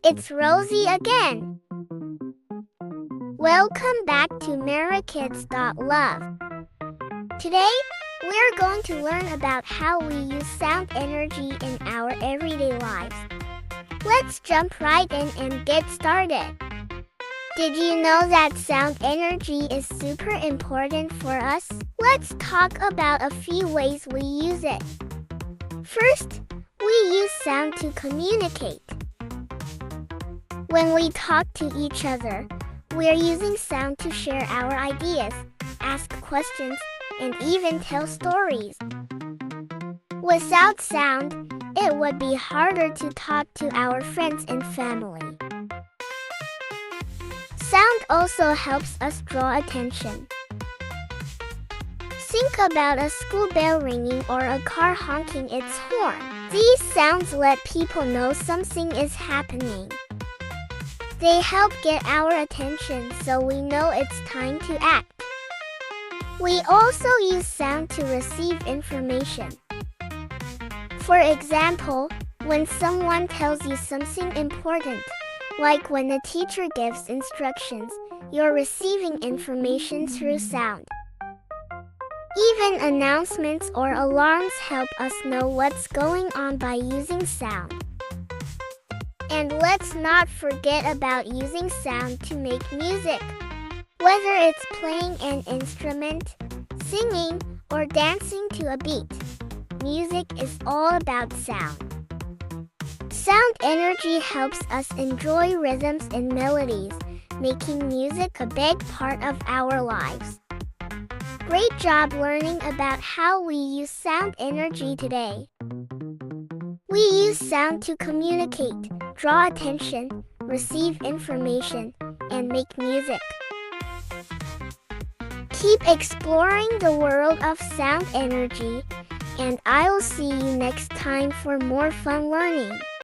It's Rosie again. Welcome back to Merrykids.love. Today, we're going to learn about how we use sound energy in our everyday lives. Let's jump right in and get started. Did you know that sound energy is super important for us? Let's talk about a few ways we use it. First, we use sound to communicate. When we talk to each other, we're using sound to share our ideas, ask questions, and even tell stories. Without sound, it would be harder to talk to our friends and family. Sound also helps us draw attention. Think about a school bell ringing or a car honking its horn. These sounds let people know something is happening. They help get our attention so we know it's time to act. We also use sound to receive information. For example, when someone tells you something important, like when a teacher gives instructions, you're receiving information through sound. Even announcements or alarms help us know what's going on by using sound. And let's not forget about using sound to make music. Whether it's playing an instrument, singing, or dancing to a beat, music is all about sound. Sound energy helps us enjoy rhythms and melodies, making music a big part of our lives. Great job learning about how we use sound energy today. We use sound to communicate, draw attention, receive information, and make music. Keep exploring the world of sound energy, and I'll see you next time for more fun learning.